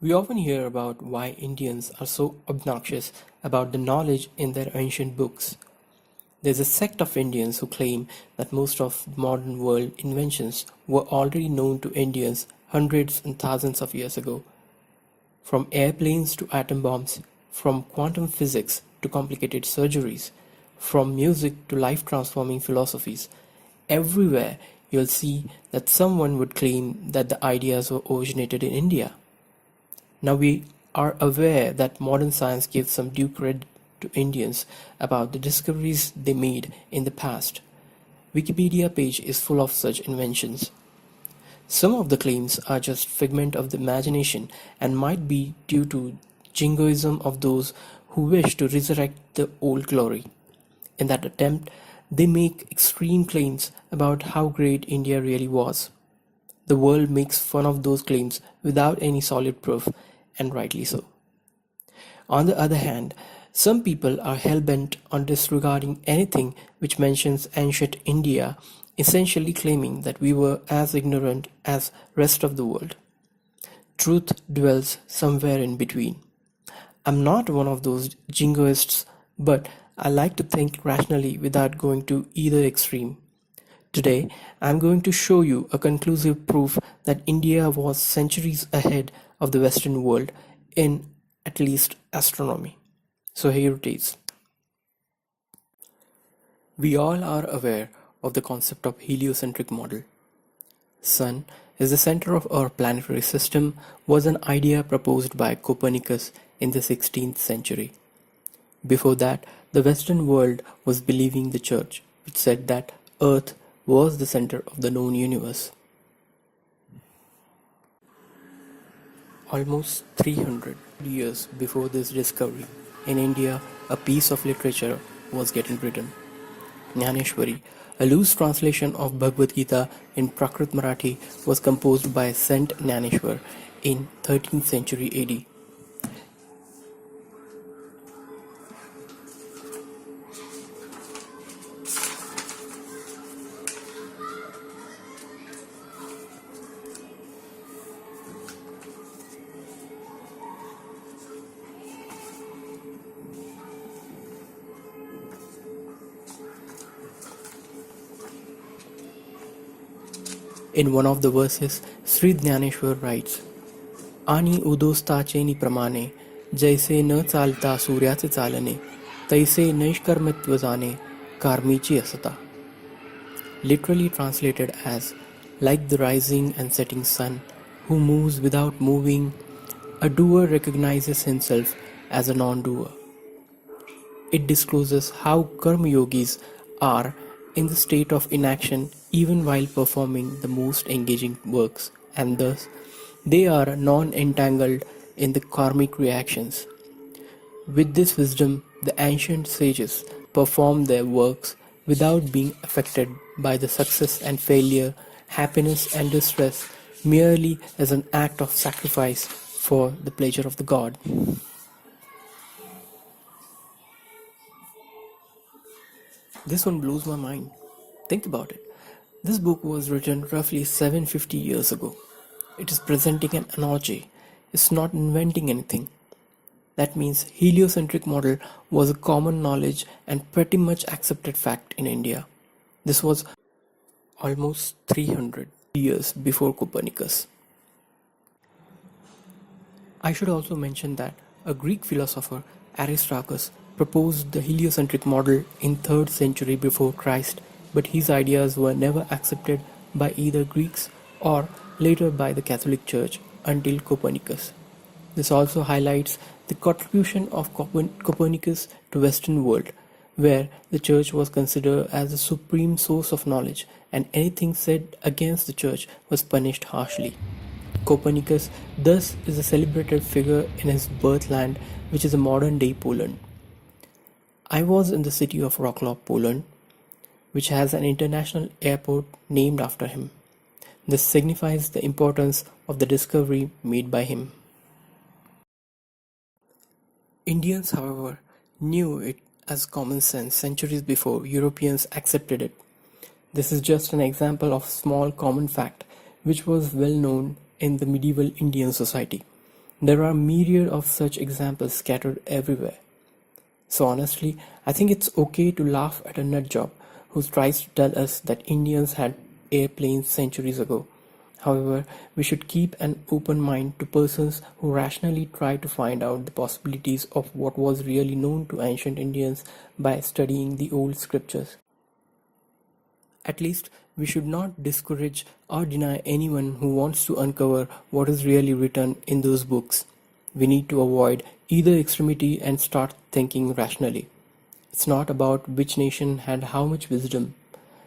We often hear about why Indians are so obnoxious about the knowledge in their ancient books. There's a sect of Indians who claim that most of modern world inventions were already known to Indians hundreds and thousands of years ago. From airplanes to atom bombs, from quantum physics to complicated surgeries, from music to life transforming philosophies, everywhere you'll see that someone would claim that the ideas were originated in India. Now we are aware that modern science gives some due credit to Indians about the discoveries they made in the past. Wikipedia page is full of such inventions. Some of the claims are just figment of the imagination and might be due to jingoism of those who wish to resurrect the old glory. In that attempt, they make extreme claims about how great India really was. The world makes fun of those claims without any solid proof, and rightly so. On the other hand, some people are hell-bent on disregarding anything which mentions ancient India, essentially claiming that we were as ignorant as rest of the world. Truth dwells somewhere in between. I'm not one of those jingoists, but I like to think rationally without going to either extreme. Today, I'm going to show you a conclusive proof that India was centuries ahead of the Western world in at least astronomy. So here it is. We all are aware of the concept of heliocentric model. Sun is the center of our planetary system was an idea proposed by Copernicus in the 16th century. Before that, the Western world was believing the church, which said that Earth was the center of the known universe. Almost 300 years before this discovery, in India, a piece of literature was getting written. Dyaneshwari, a loose translation of Bhagavad Gita in Prakrit Marathi, was composed by Saint Dyaneshwar in 13th century AD. In one of the verses, Sri Dyaneshwar writes, "Ani udostaचे प्रमाणे जैसे न चालता सूर्याचे चालणे तैसे नैष्कर्मत्व जाणे karmichi asata." Literally translated as, like the rising and setting sun, who moves without moving, a doer recognizes himself as a non-doer. It discloses how karma yogis are in the state of inaction even while performing the most engaging works, and thus they are non-entangled in the karmic reactions. With this wisdom, the ancient sages performed their works without being affected by the success and failure, happiness and distress, merely as an act of sacrifice for the pleasure of the god. This one blows my mind. Think about it. This book was written roughly 750 years ago. It is presenting an analogy. It's not inventing anything. That means heliocentric model was a common knowledge and pretty much accepted fact in India. This was almost 300 years before Copernicus. I should also mention that a Greek philosopher, Aristarchus, proposed the heliocentric model in 3rd century before Christ, but his ideas were never accepted by either Greeks or later by the Catholic Church until Copernicus. This also highlights the contribution of Copernicus to Western world, where the church was considered as the supreme source of knowledge, and anything said against the church was punished harshly. Copernicus thus is a celebrated figure in his birthland, which is a modern-day Poland. I was in the city of Wrocław, Poland, which has an international airport named after him. This signifies the importance of the discovery made by him. Indians, however, knew it as common sense centuries before Europeans accepted it. This is just an example of small common fact which was well known in the medieval Indian society. There are myriad of such examples scattered everywhere. So honestly, I think it's okay to laugh at a nutjob who tries to tell us that Indians had airplanes centuries ago. However, we should keep an open mind to persons who rationally try to find out the possibilities of what was really known to ancient Indians by studying the old scriptures. At least, we should not discourage or deny anyone who wants to uncover what is really written in those books. We need to avoid either extremity and start thinking rationally. It's not about which nation had how much wisdom.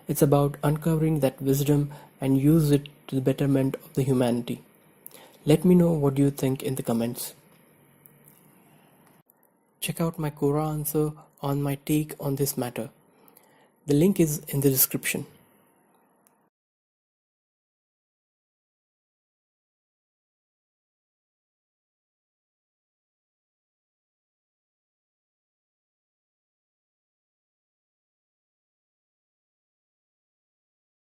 It's about uncovering that wisdom and use it to the betterment of the humanity. Let me know what you think in the comments. Check out my Quora answer on my take on this matter. The link is in the description.